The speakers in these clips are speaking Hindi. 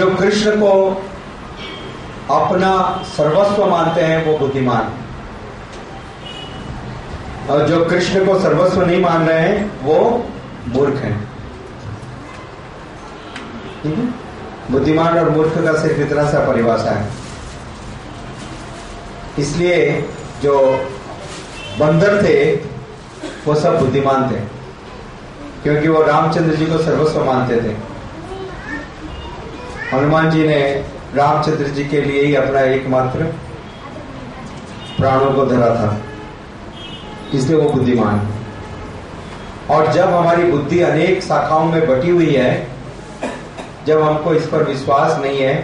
जो कृष्ण को अपना सर्वस्व मानते हैं वो बुद्धिमान है, और जो कृष्ण को सर्वस्व नहीं मान रहे हैं वो मूर्ख हैं। ठीक है, बुद्धिमान और मूर्ख का सिर्फ इतना सा परिभाषा है। इसलिए जो बंदर थे वो सब बुद्धिमान थे, क्योंकि वो रामचंद्र जी को सर्वस्व मानते थे। हनुमान जी ने रामचंद्र जी के लिए ही अपना एकमात्र प्राणों को धरा था, इसलिए वो बुद्धिमान है। और जब हमारी बुद्धि अनेक शाखाओं में बटी हुई है, जब हमको इस पर विश्वास नहीं है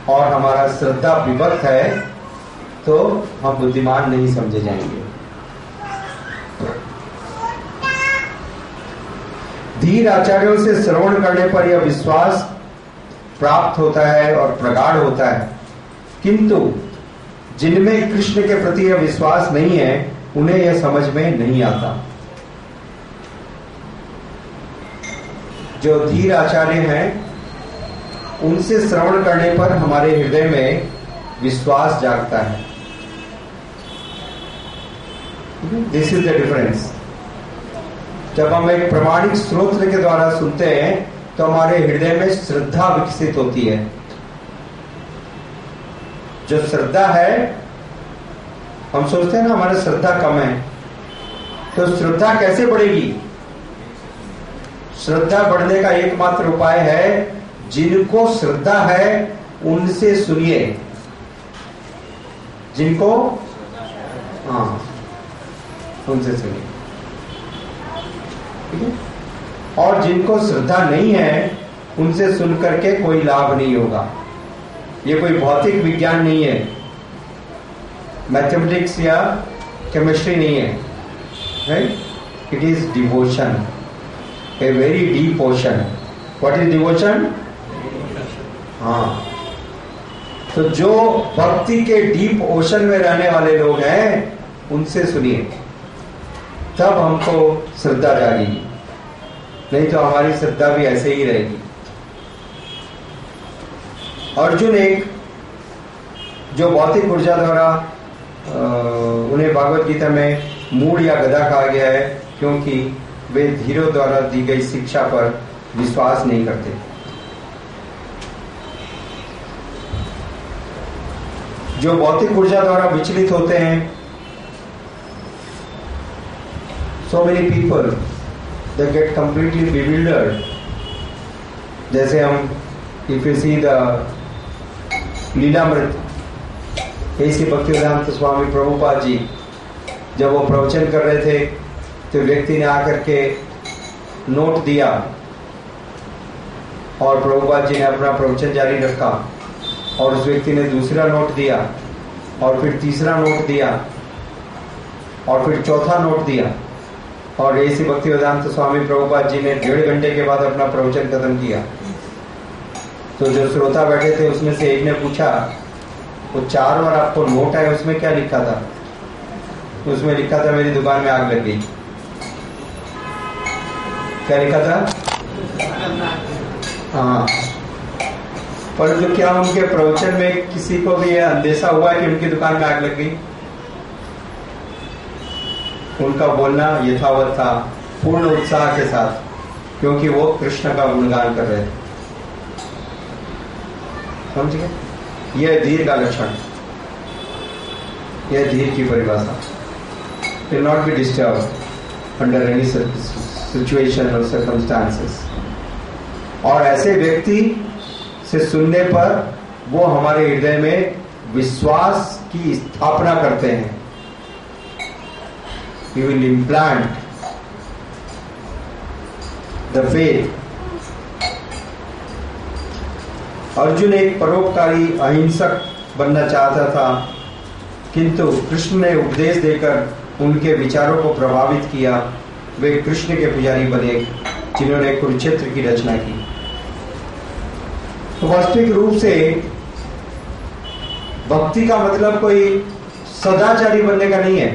और हमारा श्रद्धा विभक्त है, तो हम बुद्धिमान नहीं समझे जाएंगे। धीर आचार्यों से श्रवण करने पर यह विश्वास प्राप्त होता है और प्रगाढ़ होता है, किंतु जिनमें कृष्ण के प्रति यह विश्वास नहीं है उन्हें यह समझ में नहीं आता। जो धीर आचार्य हैं उनसे श्रवण करने पर हमारे हृदय में विश्वास जागता है। This is the difference. जब हम एक प्रामाणिक स्रोत के द्वारा सुनते हैं तो हमारे हृदय में श्रद्धा विकसित होती है। जो श्रद्धा है, हम सोचते हैं ना हमारी श्रद्धा कम है, तो श्रद्धा कैसे बढ़ेगी? श्रद्धा बढ़ने का एकमात्र उपाय है, जिनको श्रद्धा है उनसे सुनिए। जिनको उनसे सुनिए, ठीक है? और जिनको श्रद्धा नहीं है उनसे सुन करके कोई लाभ नहीं होगा। ये कोई भौतिक विज्ञान नहीं है, मैथमेटिक्स या केमिस्ट्री नहीं है, right? It is devotion, a very deep ocean. What is devotion? हाँ, तो जो भक्ति के डीप ओशन में रहने वाले लोग हैं उनसे सुनिए, तब हमको श्रद्धा जागेगी, नहीं तो हमारी श्रद्धा भी ऐसे ही रहेगी। अर्जुन एक जो भौतिक ऊर्जा द्वारा उन्हें भागवत गीता में मूढ़ या गधा कहा गया है, क्योंकि वे धीरों द्वारा दी गई शिक्षा पर विश्वास नहीं करते। जो भौतिक ऊर्जा द्वारा विचलित होते हैं, so many people they get completely bewildered. जैसे हम if you see the Lilamrita, ऐसी भक्तिवेदांत स्वामी प्रभुपाद जी जब वो प्रवचन कर रहे थे तो व्यक्ति ने आकर के नोट दिया और प्रभुपाद जी ने अपना प्रवचन जारी रखा, और उस व्यक्ति ने दूसरा नोट दिया और फिर तीसरा नोट दिया और फिर चौथा नोट दिया, और ऐसी भक्तिवेदांत स्वामी प्रभुपाद जी ने 1.5 घंटे के बाद अपना प्रवचन खत्म किया। तो जो श्रोता बैठे थे उसमें से एक ने पूछा, वो 4 बार आपको नोट है उसमें क्या लिखा था? उसमें लिखा था मेरी दुकान में आग लग गई। क्या लिखा था? हाँ, परंतु क्या उनके प्रवचन में किसी को भी यह अंदेशा हुआ कि उनकी दुकान में आग लग गई? उनका बोलना यथावत था, पूर्ण उत्साह के साथ, क्योंकि वो कृष्ण का गुणगान कर रहे थे। समझ गए? यह धीर का लक्षण, यह धीर की परिभाषा। Will not be disturb under any situation और सर्कमस्टांसेस। और ऐसे व्यक्ति से सुनने पर वो हमारे हृदय में विश्वास की स्थापना करते हैं। He will implant the faith. Arjun एक परोपकारी अहिंसक बनना चाहता था, किंतु कृष्ण ने उपदेश देकर उनके विचारों को प्रभावित किया। वे कृष्ण के पुजारी बने, जिन्होंने कुरुक्षेत्र की रचना की। तो वास्तविक रूप से भक्ति का मतलब कोई सदाचारी बनने का नहीं है।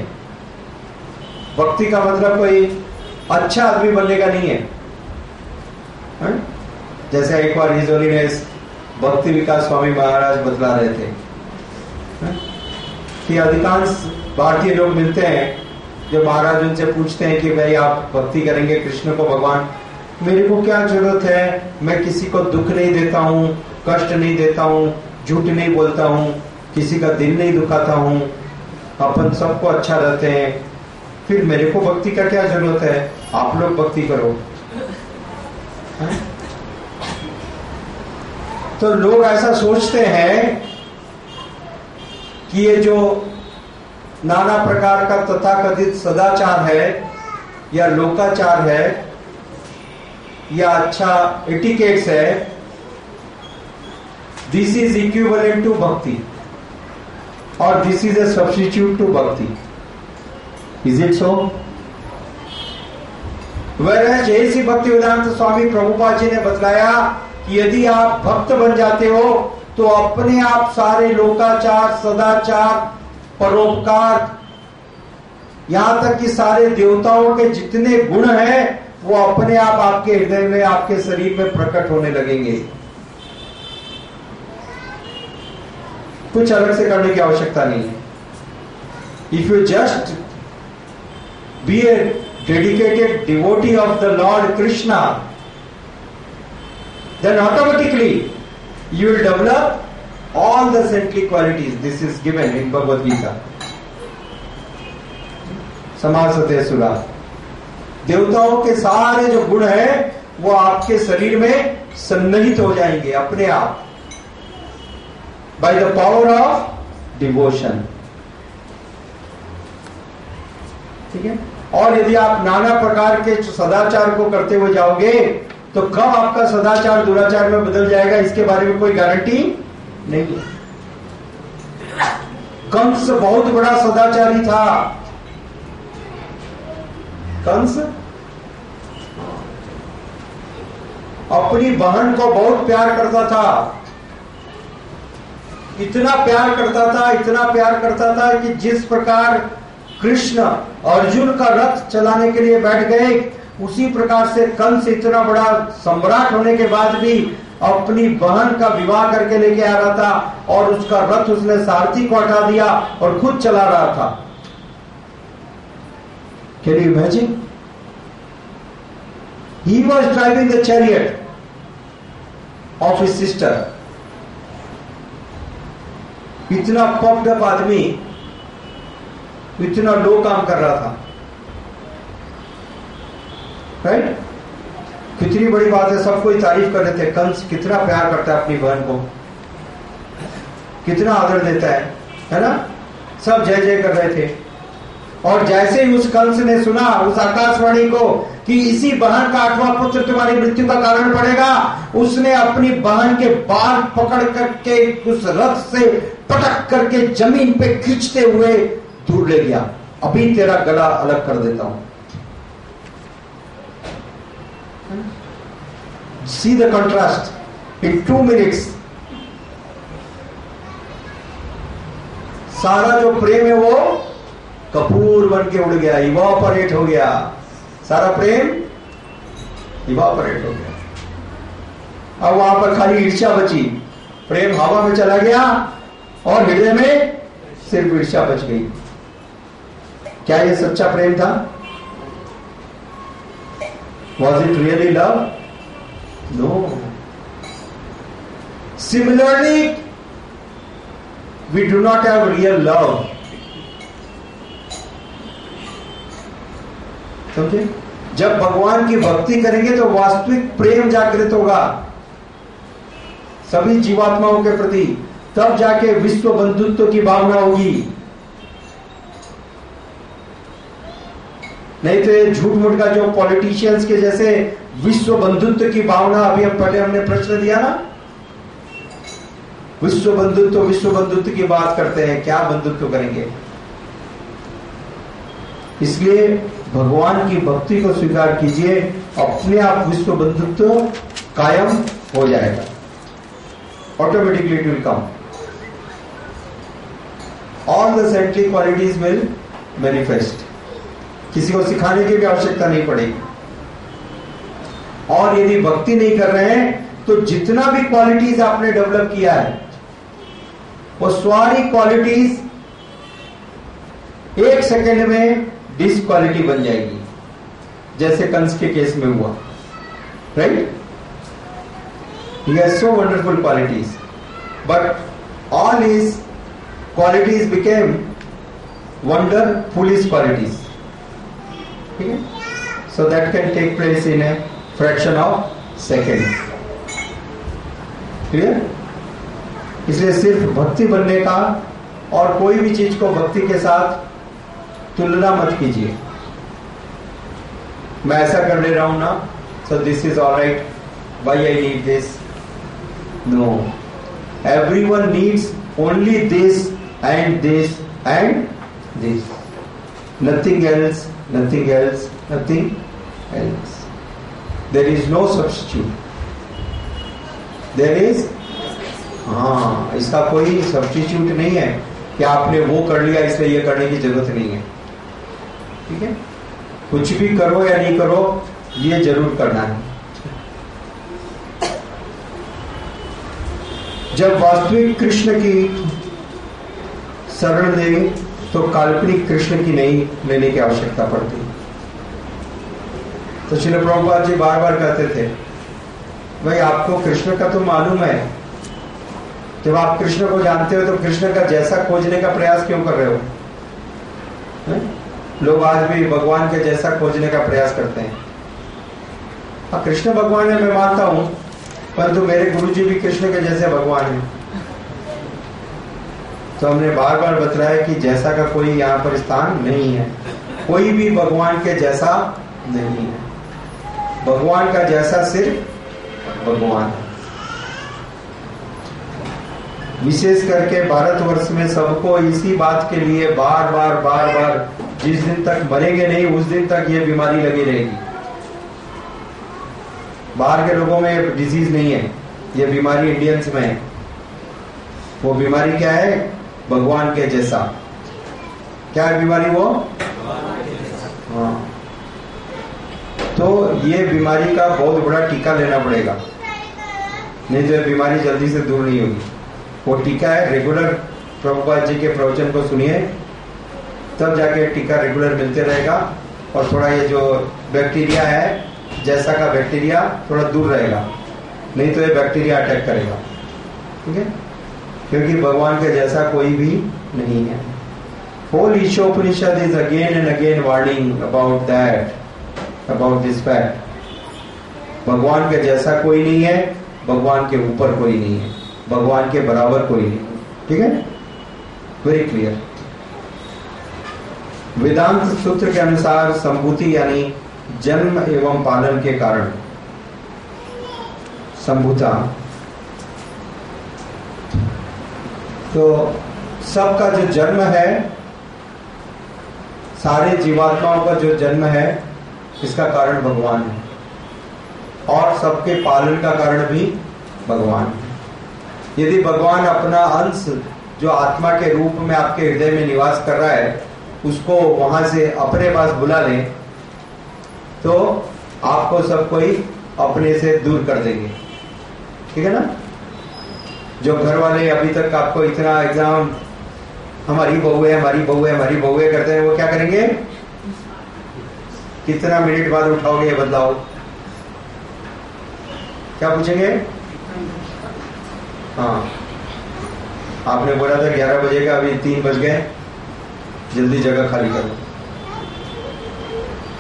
भक्ति का मतलब कोई अच्छा आदमी बनने का नहीं है। जैसे एक बार हिज होलीनेस भक्ति विकास स्वामी महाराज बतला रहे थे कि अधिकांश भारतीय लोग मिलते हैं जो महाराज उनसे पूछते हैं कि भाई आप भक्ति करेंगे कृष्ण को भगवान, मेरे को क्या जरूरत है, मैं किसी को दुख नहीं देता हूँ, कष्ट नहीं देता हूँ, झूठ नहीं बोलता हूँ, किसी का दिल नहीं दुखाता हूँ, अपन सबको अच्छा रहते हैं, फिर मेरे को भक्ति का क्या जरूरत है, आप लोग भक्ति करो। तो लोग ऐसा सोचते हैं कि ये जो नाना प्रकार का तथाकथित सदाचार है या लोकाचार है या अच्छा एटिकेट्स है, this is equivalent to bhakti और this is a substitute to bhakti. Is it so? वह जैसी भक्तिवेदांत स्वामी प्रभुपाद जी ने बतलाया कि यदि आप भक्त बन जाते हो तो अपने आप सारे लोकाचार, सदाचार, परोपकार, यहां तक कि सारे देवताओं के जितने गुण हैं वो अपने आप आपके हृदय में, आपके शरीर में प्रकट होने लगेंगे। कुछ अलग से करने की आवश्यकता नहीं है। If you just be A dedicated devotee of the Lord Krishna, then automatically you will develop all the saintly qualities. This is given in Bhagavad Gita. समासते सुरा, देवताओं के सारे जो गुण हैं वो आपके शरीर में सन्निहित हो जाएंगे अपने आप, by the power of devotion। ठीक है? और यदि आप नाना प्रकार के सदाचार को करते हुए जाओगे तो कब आपका सदाचार दुराचार में बदल जाएगा इसके बारे में कोई गारंटी नहीं है। कंस बहुत बड़ा सदाचारी था। कंस अपनी बहन को बहुत प्यार करता था, इतना प्यार करता था, इतना प्यार करता था कि जिस प्रकार कृष्ण अर्जुन का रथ चलाने के लिए बैठ गए, उसी प्रकार से कंस इतना बड़ा सम्राट होने के बाद भी अपनी बहन का विवाह करके लेके आ रहा था और उसका रथ उसने सारथी को हटा दिया और खुद चला रहा था। Can you imagine? He was driving the chariot of his sister. इतना पफ्ड अप आदमी इतना लो काम कर रहा था, राइट? कितनी बड़ी बात है, सबको तारीफ कर रहे थे कंस कितना प्यार करता है अपनी बहन को, कितना आदर देता है ना? सब जय जय कर रहे थे। और जैसे ही उस कंस ने सुना उस आकाशवाणी को कि इसी बहन का 8वां पुत्र तुम्हारी मृत्यु का कारण पड़ेगा, उसने अपनी बहन के बाल पकड़ करके उस रथ से पटक करके जमीन पे खींचते हुए दूर ले गया। अभी तेरा गला अलग कर देता हूं। See the contrast in 2 minutes। सारा जो प्रेम है वो कपूर बन के उड़ गया, इवापोरेट हो गया। सारा प्रेम इवापोरेट हो गया। अब वहां पर खाली ईर्ष्या बची, प्रेम हवा में चला गया और हृदय में सिर्फ ईर्ष्या बच गई। क्या ये सच्चा प्रेम था? Was it really love? No। Similarly, we do not have real love। समझे? जब भगवान की भक्ति करेंगे तो वास्तविक प्रेम जागृत होगा सभी जीवात्माओं के प्रति, तब जाके विश्व बंधुत्व की भावना होगी। नहीं तो ये झूठ मूठ का जो पॉलिटिशियंस के जैसे विश्व बंधुत्व की भावना, अभी हम पहले हमने प्रश्न दिया ना, विश्व बंधुत्व की बात करते हैं, क्या बंधुत्व करेंगे? इसलिए भगवान की भक्ति को स्वीकार कीजिए, अपने आप विश्व बंधुत्व कायम हो जाएगा, automatically it will come. All the saintly qualities will manifest. किसी को सिखाने की भी आवश्यकता नहीं पड़ेगी। और यदि भक्ति नहीं कर रहे हैं तो जितना भी क्वालिटीज आपने डेवलप किया है वो सारी क्वालिटीज 1 सेकेंड में डिसक्वालिटी बन जाएगी, जैसे कंस के केस में हुआ, right? He has so wonderful qualities, but all his qualities became wonder foolish qualities. Okay? So that can take place in a fraction of second. Clear? इसलिए सिर्फ भक्ति बनने का और कोई भी चीज को भक्ति के साथ तुलना मत कीजिए। मैं ऐसा कर ले रहा हूं ना, so this is all right. Why I need this? No. Everyone needs only this and this and this. Nothing else, nothing else, nothing else. There is no substitute. There is, हाँ, इसका कोई सब्स्टिट्यूट नहीं है कि आपने वो कर लिया इसलिए ये करने की जरूरत नहीं है। ठीक है? कुछ भी करो या नहीं करो, ये जरूर करना है। जब वास्तविक कृष्ण की शरण लें तो काल्पनिक कृष्ण की नहीं लेने की आवश्यकता पड़ती। तो श्रील प्रभुपाद जी बार बार कहते थे, भाई आपको कृष्ण का तो मालूम है, जब आप कृष्ण को जानते हो तो कृष्ण का जैसा खोजने का प्रयास क्यों कर रहे हो? लोग आज भी भगवान के जैसा खोजने का प्रयास करते हैं। हाँ, कृष्ण भगवान है, मैं मानता हूं, परंतु मेरे गुरु जी भी कृष्ण के जैसे भगवान हैं। तो हमने बार बार बताया कि जैसा का कोई यहाँ पर स्थान नहीं है, कोई भी भगवान के जैसा नहीं है। भगवान का जैसा सिर्फ भगवान है। विशेष करके भारतवर्ष में सबको इसी बात के लिए बार बार जिस दिन तक मरेंगे नहीं उस दिन तक ये बीमारी लगी रहेगी। बाहर के लोगों में डिजीज नहीं है, ये बीमारी इंडियंस में है। वो बीमारी क्या है? भगवान के जैसा। क्या है बीमारी वो? हाँ, तो ये बीमारी का बहुत बड़ा टीका लेना पड़ेगा, नहीं तो ये बीमारी जल्दी से दूर नहीं होगी। वो टीका है, रेगुलर प्रभुपाद जी के प्रवचन को सुनिए, तब जाके टीका रेगुलर मिलते रहेगा और थोड़ा ये जो बैक्टीरिया है, जैसा का बैक्टीरिया थोड़ा दूर रहेगा, नहीं तो ये बैक्टीरिया अटैक करेगा। ठीक है? क्योंकि भगवान के जैसा कोई भी नहीं है। Whole Ishopanishad is again and again warning about that, about this fact. भगवान के जैसा कोई नहीं है, भगवान के ऊपर कोई नहीं है, भगवान के बराबर कोई नहीं है। ठीक है? Very clear. वेदांत सूत्र के अनुसार संभूति यानी जन्म एवं पालन के कारण संभूता, तो सबका जो जन्म है, सारे जीवात्माओं का जो जन्म है, इसका कारण भगवान है, और सबके पालन का कारण भी भगवान है। यदि भगवान अपना अंश जो आत्मा के रूप में आपके हृदय में निवास कर रहा है, उसको वहां से अपने पास बुला लें, तो आपको सब कोई अपने से दूर कर देंगे। ठीक है ना? जो घर वाले अभी तक आपको इतना एग्जाम हमारी बहू है, हमारी बहू है, हमारी बहू है करते हैं, वो क्या करेंगे? कितना मिनट बाद उठाओगे ये बदलाओ? क्या पूछेंगे? हाँ, आपने बोला था 11 बजे का, अभी 3 बज गए, जल्दी जगह खाली करो।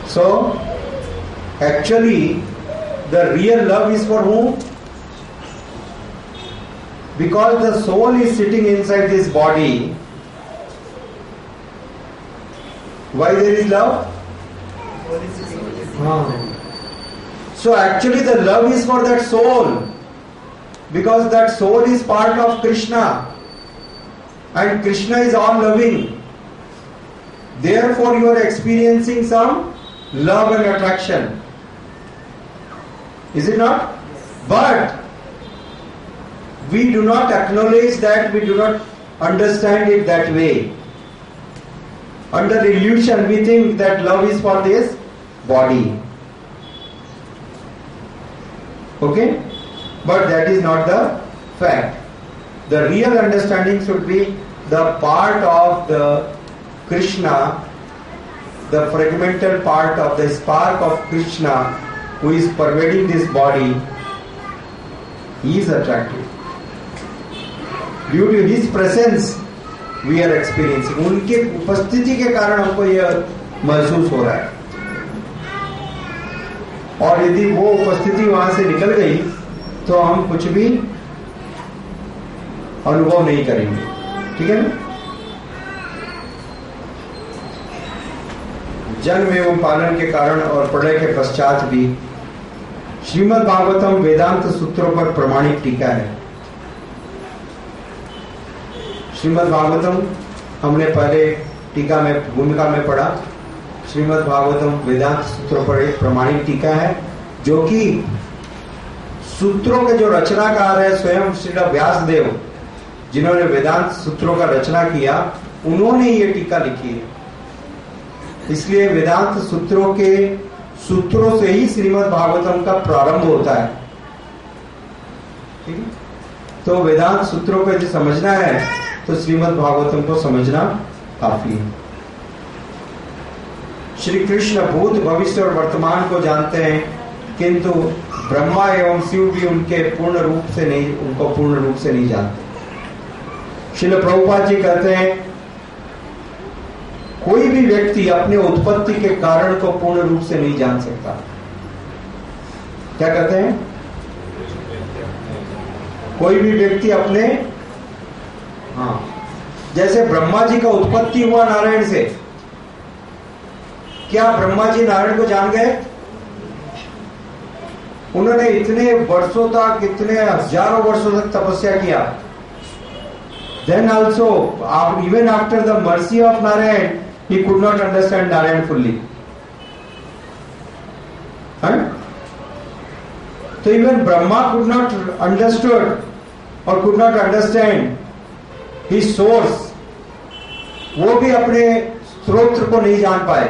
So actually the real love is for whom? Because the soul is sitting inside this body. Why there is love? So actually the love is for that soul, because that soul is part of Krishna, and Krishna is all loving. Therefore you are experiencing some love and attraction. Is it not? But we do not acknowledge that, we do not understand it that way. Under illusion we think that love is for this body. Okay? but that is not the fact. The real understanding should be the part of the Krishna, the fragmental part of the spark of Krishna who is pervading this body. He is attractive. Due to his presence we are experiencing. उनके उपस्थिति के कारण हमको यह महसूस हो रहा है, और यदि वो उपस्थिति वहां से निकल गई तो हम कुछ भी अनुभव नहीं करेंगे। ठीक है ना? जन्म एवं पालन के कारण और प्रलय के पश्चात भी श्रीमद् भागवतम वेदांत सूत्रों पर प्रमाणिक टीका है। श्रीमद् भागवतम हमने पहले टीका में भूमिका में पढ़ा। श्रीमद् भागवतम वेदांत सूत्रों पर एक प्रमाणिक टीका है, जो कि सूत्रों के जो रचनाकार है स्वयं श्री व्यास देव, जिन्होंने वेदांत सूत्रों का रचना किया, उन्होंने ये टीका लिखी है। इसलिए वेदांत सूत्रों के सूत्रों से ही श्रीमद् भागवतम का प्रारंभ होता है। ठीक है? तो वेदांत सूत्रों को यदि समझना है तो श्रीमद् भागवतम को समझना काफी है। श्री कृष्ण भूत भविष्य और वर्तमान को जानते हैं, किंतु ब्रह्मा एवं शिव भी उनको पूर्ण रूप से नहीं जानते। श्रील प्रभुपाद जी कहते हैं, कोई भी व्यक्ति अपने उत्पत्ति के कारण को पूर्ण रूप से नहीं जान सकता। क्या कहते हैं? कोई भी व्यक्ति अपने, जैसे ब्रह्मा जी का उत्पत्ति हुआ नारायण से, क्या ब्रह्मा जी नारायण को जान गए? उन्होंने इतने वर्षों तक, इतने हजारों वर्षों तक तपस्या किया। Then also, even after the mercy of Narayan, he could not understand Narayan fully. So even Brahma could not understood or could not understand his source. वो भी अपने स्रोत्र को नहीं जान पाए,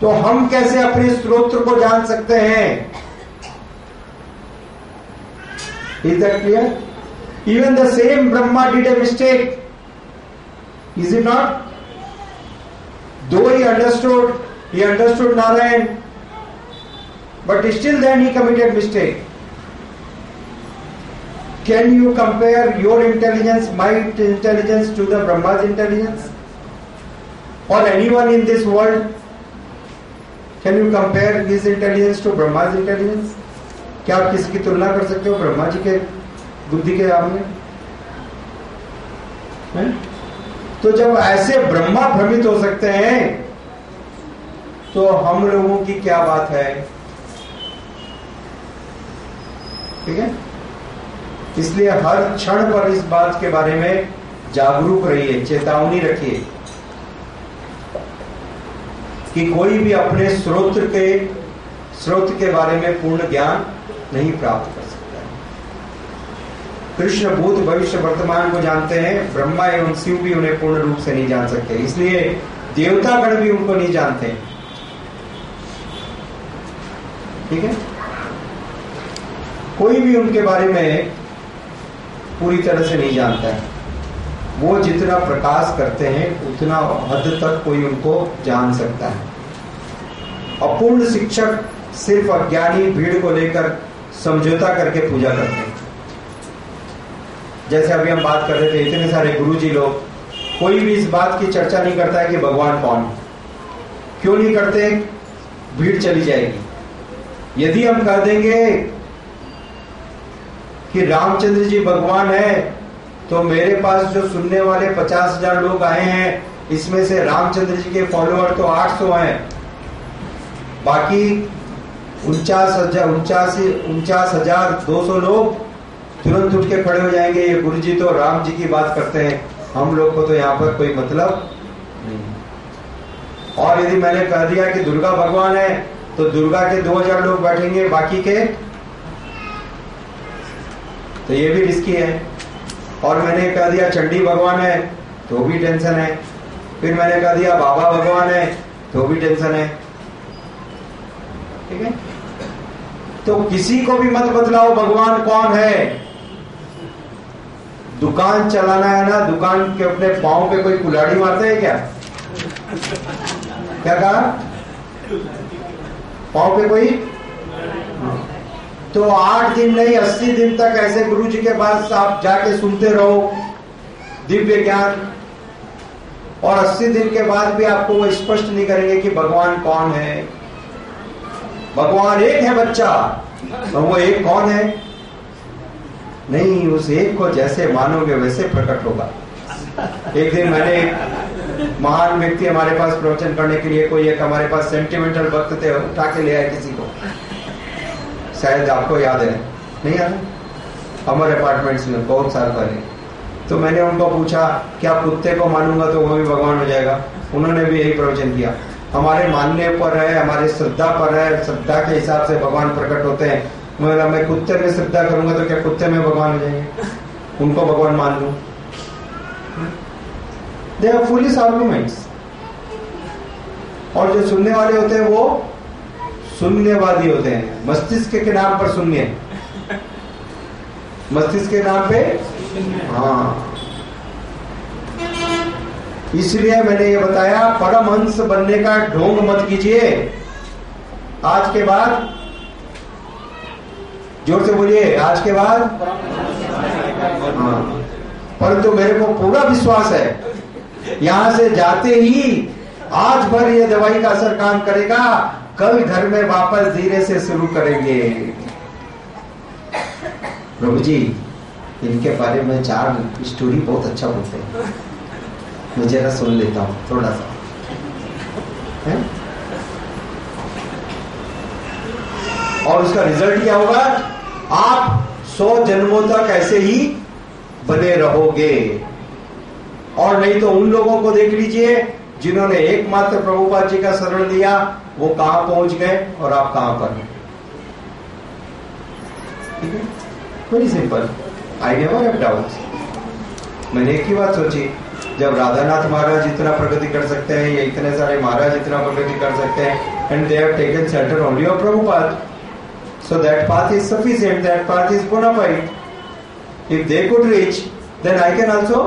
तो हम कैसे अपने स्रोत्र को जान सकते हैं? Is that clear? Even the same Brahma did a mistake. Is it not? Though he understood Narayan, but still then he committed mistake. Can you compare your intelligence, my intelligence, to the Brahma's intelligence? Or anyone in this world? Can you compare his intelligence to Brahma's intelligence? क्या आप किसी की तुलना कर सकते हो ब्रह्मा जी के बुद्धि के सामने? तो जब ऐसे ब्रह्मा भ्रमित हो सकते हैं, तो हम लोगों की क्या बात है? ठीक है? इसलिए हर क्षण पर इस बात के बारे में जागरूक रहिए, चेतावनी रखिए कि कोई भी अपने स्रोत के बारे में पूर्ण ज्ञान नहीं प्राप्त कर सकता है। कृष्ण भूत भविष्य वर्तमान को जानते हैं, ब्रह्मा एवं शिव भी उन्हें पूर्ण रूप से नहीं जान सकते, इसलिए देवता गण भी उनको नहीं जानते। ठीक है? कोई भी उनके बारे में पूरी तरह से नहीं जानता है। वो जितना प्रकाश करते हैं उतना हद तक कोई उनको जान सकता है। अपूर्ण शिक्षक सिर्फ अज्ञानी भीड़ को लेकर समझौता करके पूजा करते हैं। जैसे अभी हम बात कर रहे थे, इतने सारे गुरुजी लोग, कोई भी इस बात की चर्चा नहीं करता है कि भगवान कौन। क्यों नहीं करते? भीड़ चली जाएगी। यदि हम कह देंगे कि रामचंद्र जी भगवान है, तो मेरे पास जो सुनने वाले 50,000 लोग आए हैं, इसमें से रामचंद्र जी के फॉलोअर तो 800 हैं, बाकी 49,200 लोग तुरंत उठ के खड़े हो जाएंगे, ये गुरु जी तो राम जी की बात करते हैं, हम लोग को तो यहाँ पर कोई मतलब नहीं। और यदि मैंने कह दिया कि दुर्गा भगवान है, तो दुर्गा के 2,000 लोग बैठेंगे, बाकी के, तो ये भी रिस्की है। और मैंने कह दिया चंडी भगवान है, तो भी टेंशन है। फिर मैंने कह दिया बाबा भगवान है, तो भी टेंशन है। ठीक है? तो किसी को भी मत बतलाओ भगवान कौन है। दुकान चलाना है ना, दुकान के अपने पांव पे कोई कुल्हाड़ी मारते है क्या? क्या कहा? पांव पे कोई? तो 8 दिन नहीं 80 दिन तक ऐसे गुरु जी के पास आप जाके सुनते रहो दिव्य ज्ञान, और 80 दिन के बाद भी आपको वो स्पष्ट नहीं करेंगे कि भगवान कौन है। भगवान एक है बच्चा, और वो एक कौन है? नहीं, उस एक को जैसे मानोगे वैसे प्रकट होगा। एक दिन मैंने एक महान व्यक्ति हमारे पास प्रवचन करने के लिए, कोई एक हमारे पास सेंटिमेंटल भक्त थे, उठा के ले आए किसी को, शायद आपको याद है, नहीं याद? हमारे अपार्टमेंट्स में बहुत साल पहले। तो मैंने उनको पूछा क्या कुत्ते को मानूंगा तो वो भी भगवान हो जाएगा? उन्होंने भी यही प्रवचन किया, हमारे मानने पर है, हमारे श्रद्धा पर है, श्रद्धा के हिसाब से भगवान प्रकट होते हैं। मैं कुत्ते में श्रद्धा करूंगा तो क्या कुत्ते में भगवान हो जाएंगे? उनको भगवान मान लूं? They are foolish arguments. और जो सुनने वाले होते हैं वो शून्यवादी होते हैं, मस्तिष्क के नाम पर शून्य, मस्तिष्क के नाम पे। हाँ, इसलिए मैंने ये बताया परमहंस बनने का ढोंग मत कीजिए। आज के बाद जोर से बोलिए, आज के बाद। हाँ, परंतु मेरे को पूरा विश्वास है यहां से जाते ही आज भर ये दवाई का असर काम करेगा, कल घर में वापस धीरे से शुरू करेंगे। प्रभु जी इनके बारे में 4 स्टोरी बहुत अच्छा बोलते हैं, मैं जरा सुन लेता हूं थोड़ा सा है? और उसका रिजल्ट क्या होगा? आप 100 जन्मों तक ऐसे ही बने रहोगे। और नहीं तो उन लोगों को देख लीजिए जिन्होंने एकमात्र प्रभुपाद जी का शरण लिया, वो कहां पहुंच गए और आप कहां पर हैं। ठीक है, very simple. I never have doubts. मैंने एक ही बात सोची, जब राधानाथ महाराज इतना प्रगति कर सकते हैं, या इतने सारे महाराज इतना प्रगति कर सकते हैं, and they have taken centre only of Prabhupada, so that path is sufficient, that path is bona fide. If they could reach, then I can also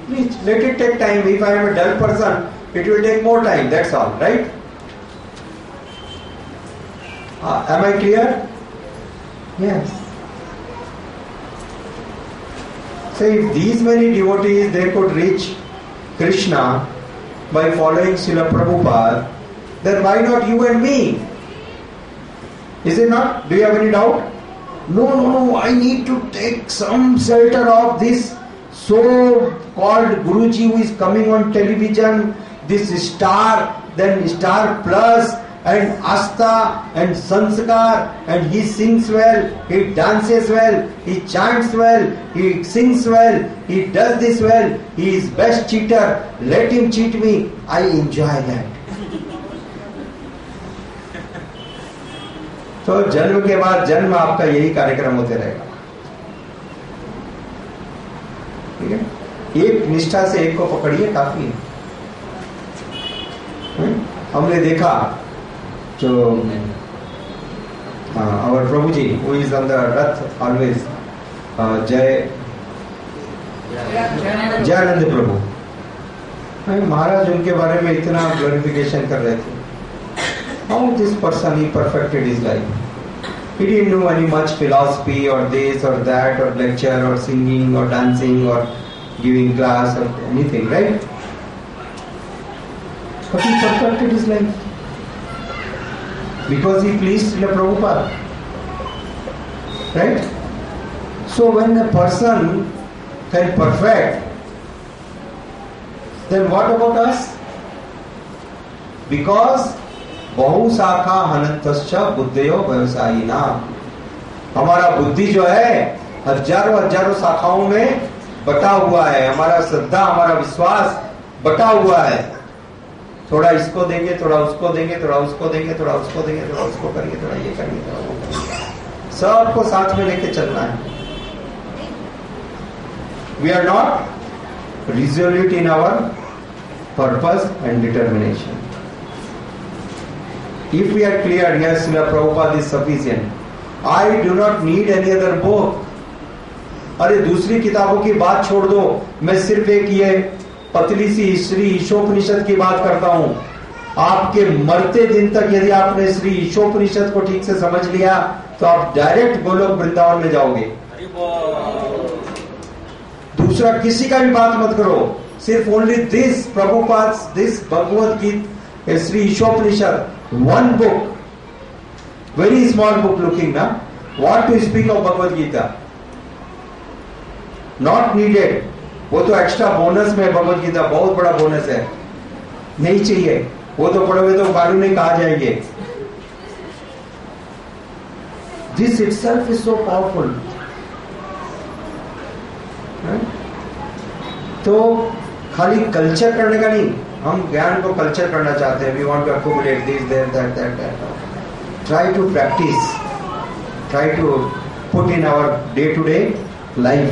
reach. Let it take time. If I am a dull person, it will take more time, that's all, right? Am I clear? Yes. So if these many devotees, they could reach Krishna by following Srila Prabhupada, then why not you and me? Is it not? Do you have any doubt? No, I need to take some shelter of this so-called Guruji who is coming on television, this Star, then Star Plus, and Asta, and Sanskar, and he sings well, he dances well, he chants well, he sings well, he does this well, he is best cheater, let him cheat me, I enjoy that. तो जन्म के बाद जन्म आपका यही कार्यक्रम होते रहेगा। ठीक है, एक निष्ठा से एक को पकड़िए, काफी है। हमने देखा जो और प्रभु जी who is on the Rath always, Jayanand प्रभु महाराज, उनके बारे में इतना ग्लोरिफिकेशन कर रहे थे। How this person he perfected his life. He didn't know any much philosophy or this or that or lecture or singing or dancing or giving class or anything, right? But he perfected his life because he pleased Srila Prabhupada, right? So when a person can perfect, then what about us? Because बहु शाखा हनंतश्च बुद्धयो व्यवसायिना, हमारा बुद्धि जो है हजारों शाखाओं में बटा हुआ है। हमारा श्रद्धा, हमारा विश्वास बटा हुआ है। थोड़ा इसको देंगे, थोड़ा उसको देंगे, थोड़ा उसको देंगे, थोड़ा उसको देंगे, थोड़ा उसको करेंगे, थोड़ा ये करेंगे, थोड़ा वो करेंगे, सबको साथ में लेके चलना है। We are not resolute in our purpose and determination. If we are clear, yes, Srila Prabhupada is sufficient. I do not need any other book. अरे दूसरी किताबों की बात छोड़ दो, मैं सिर्फ एक ये पतली सी श्री ईशोपनिषद की बात करता हूं। आपके मरते दिन तक यदि आपने श्री ईशोपनिषद को ठीक से समझ लिया तो आप डायरेक्ट गोलोक वृंदावन में जाओगे। दूसरा किसी का भी बात मत करो, सिर्फ only this Prabhupada, this Bhagavad Gita, Shri Ishopanishad, one book, very small book looking ना, what to speak of Bhagavad Gita, not needed. वो तो एक्स्ट्रा बोनस में, भगवत गीता बहुत बड़ा बोनस है, नहीं चाहिए। वो तो पढ़े हुए तो मालूम नहीं कहा जाएंगे। This itself is so powerful. तो खाली कल्चर करने का नहीं, हम ज्ञान को कल्चर करना चाहते हैं। We want to accommodate this that that that. Try to practice, try to put in our day to day life,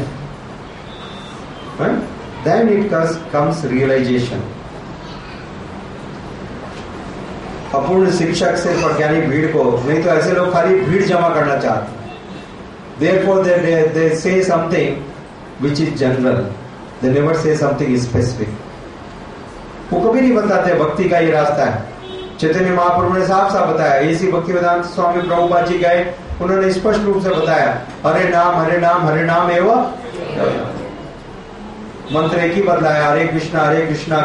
then it comes realisation. अपूर्ण शिक्षक सिर्फ अज्ञानी भीड़ को, नहीं तो ऐसे लोग खाली भीड़ जमा करना चाहते हैं। Therefore they say something which is general, they never say something specific। वो कभी नहीं बताते भक्ति का ये रास्ता है। चैतन्य महाप्रभु ने साफ साफ बताया, ऐसी भक्तिवेदांत स्वामी प्रभुपाद जी गए, उन्होंने स्पष्ट रूप से बताया, हरे नाम हरे नाम हरे नाम एवं मंत्र एक ही बदलाया, हरे कृष्णा कृष्णा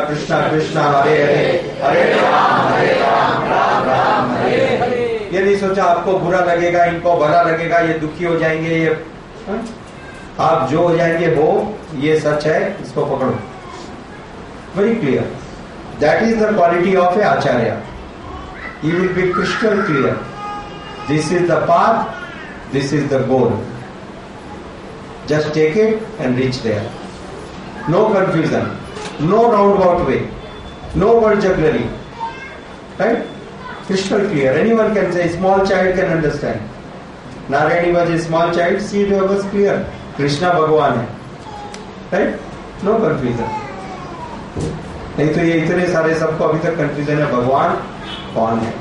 कृष्णा हरे हरे, हरे राम राम राम हरे हरे। ये नहीं सोचा आपको बुरा लगेगा, इनको भला लगेगा, ये दुखी हो जाएंगे, ये आप जो हो जाएंगे हो, ये सच है, इसको पकड़ो। Very clear, that is the quality of a acharya. You will be crystal clear, this is the path, this is the goal, just take it and reach there. No confusion, no roundabout way, no word jugglery, right? Crystal clear. Anyone can say, small child can understand. Narayani was a small child, see it was clear. Krishna भगवान है, right? No confusion. नहीं तो ये इतने सारे सबको अभी तक कंफ्यूजन है, भगवान कौन है?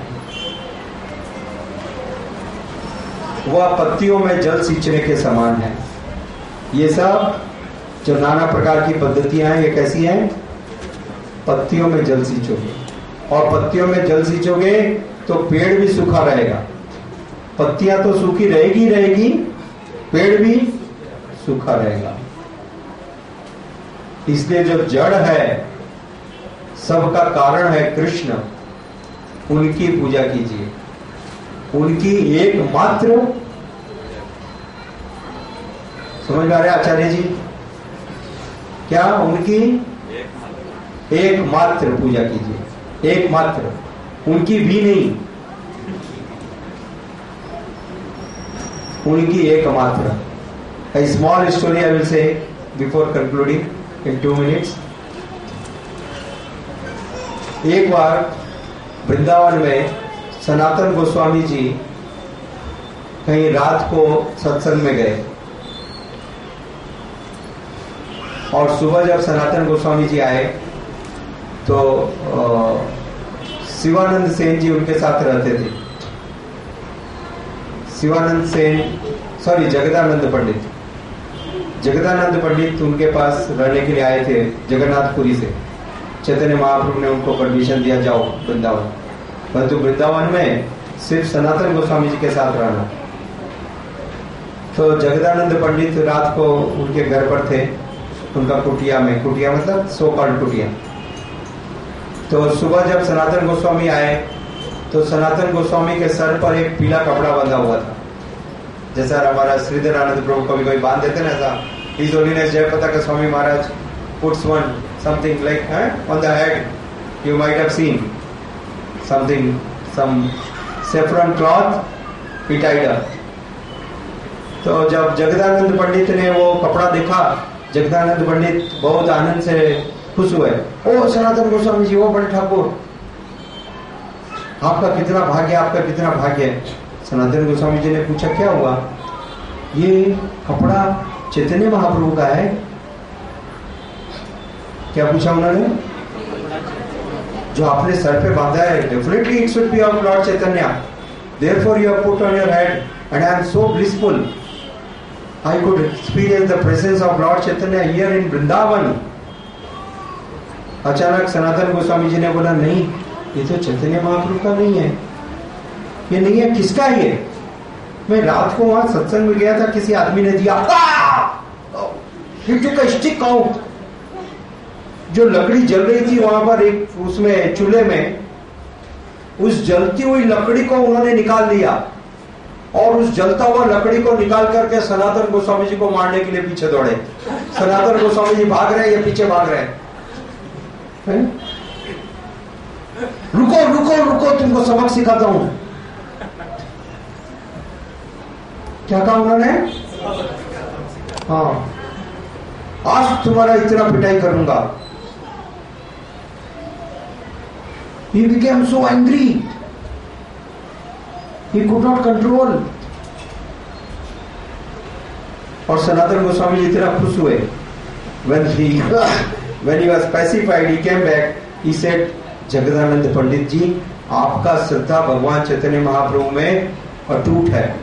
वह पत्तियों में जल सींचने के समान है। ये सब जो नाना प्रकार की पद्धतियां हैं, ये कैसी हैं? पत्तियों में जल सींचोगे, और पत्तियों में जल सींचोगे तो पेड़ भी सूखा रहेगा। पत्तियां तो सूखी रहेगी, पेड़ भी सूखा रहेगा। इसलिए जो जड़ है, सबका कारण है कृष्ण, उनकी पूजा कीजिए। उनकी एकमात्र, समझ में आ रहा है आचार्य जी? क्या? उनकी एकमात्र पूजा कीजिए, एकमात्र, उनकी भी नहीं, उनकी एकमात्र। A small story I will say before concluding in 2 minutes। एक बार वृंदावन में सनातन गोस्वामी जी कहीं रात को सत्संग में गए, और सुबह जब सनातन गोस्वामी जी आए तो शिवानंद सेन जी उनके साथ रहते थे। शिवानंद सेन, सॉरी, जगदानंद पंडित, जगदानंद पंडित उनके पास रहने के लिए आए थे जगन्नाथपुरी से। चैतन्य महाप्रभु ने उनको परमिशन दिया, जाओ वृंदावन, परंतु वृंदावन में सिर्फ सनातन गोस्वामी जी के साथ रहना। तो जगदानंद पंडित रात को उनके घर पर थे, उनका कुटिया में, कुटिया मतलब सो कॉल्ड कुटिया। तो सुबह जब सनातन गोस्वामी आए तो सनातन गोस्वामी के सर पर एक पीला कपड़ा बंधा हुआ था, जैसा हमारा श्रीधर आनंद प्रभु कभी कभी बांध देते ना, ऐसा his holiness Jayapataka Swami Maharaj puts one something like on the head, you might have seen something, some saffron cloth he tied up. तो जब जगदानंद पंडित ने वो कपड़ा देखा, जगदानंद पंडित बहुत आनंद से खुश हुए। ओ सनातन गोस्वामी जी, ओ बड़े ठाकुर, आपका कितना भाग्य, आपका कितना भाग्य। सनातन गोस्वामी जी ने पूछा, क्या हुआ? ये कपड़ा चैतन्य महाप्रभु का है। क्या पूछा उन्होंने? जो आपने सर पे बांधा है, definitely it should be of Lord Chaitanya, therefore you have put on your head and I am so blissful. I could experience the presence of Lord Chaitanya here in Vrindavan. अचानक सनातन गोस्वामी जी ने बोला, नहीं, ये तो चैतन्य महाप्रभु का नहीं है, ये नहीं है, किसका है ये? मैं रात को वहां सत्संग में गया था, किसी आदमी ने दिया, का स्टिक आउट, जो लकड़ी जल रही थी वहां पर एक उसमें चूल्हे में, उस जलती हुई लकड़ी को उन्होंने निकाल लिया और उस जलता हुआ लकड़ी को निकाल करके सनातन गोस्वामी जी को मारने के लिए पीछे दौड़े। सनातन गोस्वामी जी भाग रहे हैं, ये पीछे भाग रहे हैं। रुको रुको रुको, तुमको सबक सिखाता हूं। क्या कहा उन्होंने? हाँ, आज तुम्हारा इतना पिटाई करूंगा। He became so angry. He could not control. और सनातन गोस्वामी जी इतना खुश हुए। When he was pacified, he came back. He said, Jagdanand पंडित जी, आपका श्रद्धा भगवान चैतन्य महाप्रभु में अटूट है।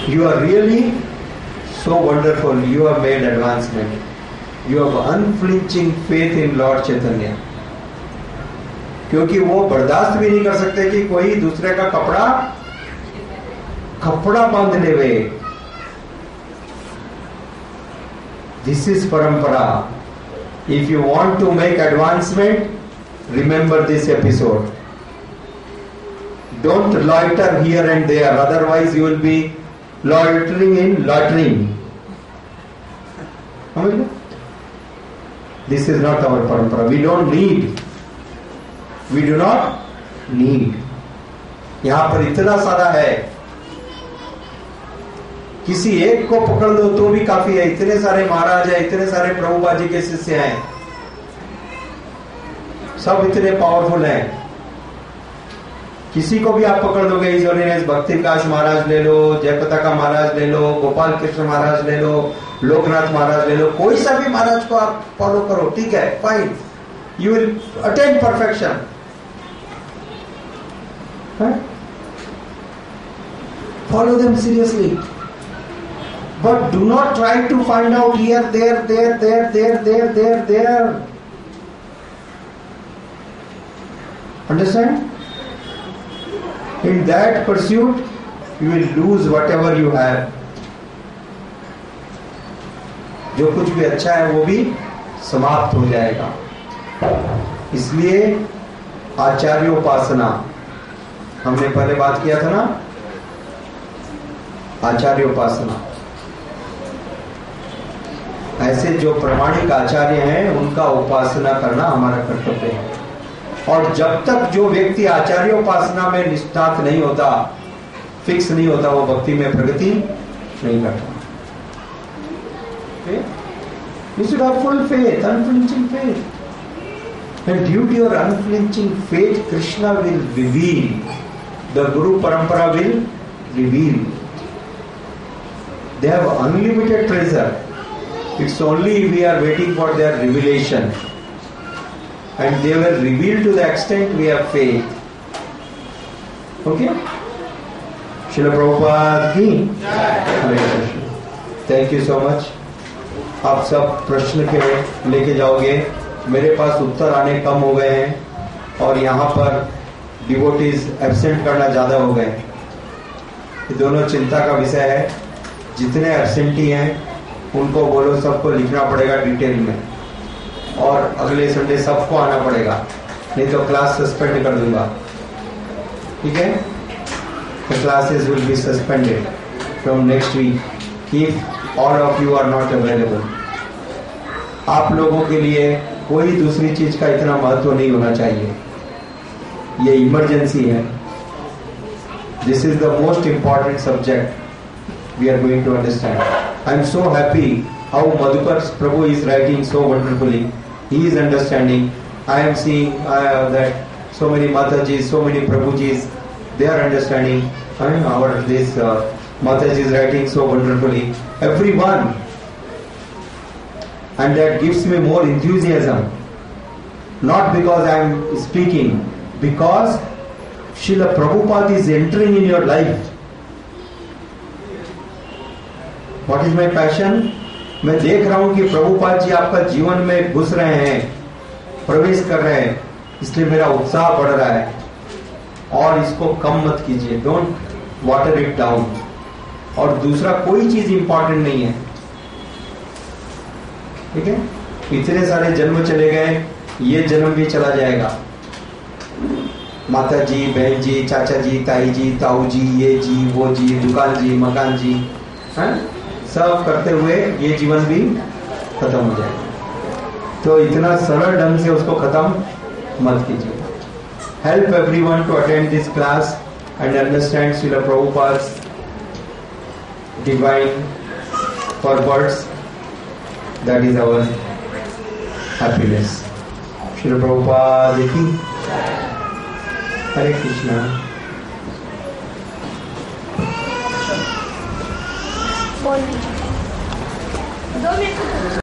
You are really so wonderful. You have made advancement. You have unflinching faith in Lord Chaitanya. क्योंकि वो बर्दाश्त भी नहीं कर सकते कि कोई दूसरे का कपड़ा बांध लेवे। This is parampara. If you want to make advancement, remember this episode. Don't loiter here and there, otherwise you will be loitering in loitering. This is not our parampara. We don't need. We do not need. यहां पर इतना सारा है, किसी एक को पकड़ लो तो भी काफी है। इतने सारे महाराज है, इतने सारे प्रभुपाद के शिष्य हैं, सब इतने पावरफुल हैं। किसी को भी आप पकड़ लोगे, इज होलीनेस भक्ति विकास महाराज ले लो, जयपताका महाराज ले लो, गोपाल कृष्ण महाराज ले लो, लोकनाथ महाराज ले लो, कोई सा भी महाराज को आप फॉलो करो, ठीक है, fine, you will attain perfection. Follow them seriously, but do not try to find out here, there. Understand? In that pursuit, you will lose whatever you have. जो कुछ भी अच्छा है वो भी समाप्त हो जाएगा। इसलिए आचार्योपासना, हमने पहले बात किया था ना, आचार्योपासना, ऐसे जो प्रामाणिक आचार्य हैं उनका उपासना करना हमारा कर्तव्य है। और जब तक जो व्यक्ति आचार्योपासना में निष्ठात नहीं होता, फिक्स नहीं होता, वो भक्ति में प्रगति नहीं करता। You should have full faith, unflinching faith. And due to your unflinching faith, Krishna will reveal. The Guru Parampara will reveal. They have unlimited treasure. It's only we are waiting for their revelation. And they will reveal to the extent we have faith. Okay? Srila Prabhupada ki Hare Krishna. Thank you so much. आप सब प्रश्न के लेके जाओगे। मेरे पास उत्तर आने कम हो गए हैं और यहाँ पर डिवोटीज एब्सेंट करना ज्यादा हो गए। ये दोनों चिंता का विषय है। जितने एब्सेंटी हैं उनको बोलो सबको लिखना पड़ेगा डिटेल में, और अगले संडे सबको आना पड़ेगा, नहीं तो क्लास सस्पेंड कर दूंगा। ठीक है? The classes will be suspended from next week if all of you are not available. आप लोगों के लिए कोई दूसरी चीज का इतना महत्व नहीं होना चाहिए। ये इमरजेंसी है। This is the most important subject we are going to understand. I am so happy how Madhukar Prabhu is writing so wonderfully. He is understanding. I am seeing that so many Matajis, so many Prabhujis, they are understanding. This Mataji is writing so wonderfully. Everyone. And that gives me more enthusiasm not because I am speaking, because Srila Prabhupada is entering in your life. What is my passion? मैं देख रहा हूं कि प्रभुपाद जी आपका जीवन में घुस रहे हैं, प्रवेश कर रहे हैं, इसलिए मेरा उत्साह बढ़ रहा है। और इसको कम मत कीजिए, डोंट वाटर इट डाउन। और दूसरा कोई चीज इंपॉर्टेंट नहीं है, ठीक है? इतने सारे जन्म चले गए, ये जन्म भी चला जाएगा। माता जी, बहन जी, चाचा जी, ताई जी, ताऊ जी, ये जी, वो जी, दुकान जी, मकान जी, हैं? सब करते हुए ये जीवन भी खत्म हो जाएगा। तो इतना सरल ढंग से उसको खत्म मत कीजिए। Help everyone to attend this class and understand Srila Prabhupada's divine purpose, that is our happiness. Srila Prabhupada की हरे कृष्णा। बोल दीजिए 2 मिनट।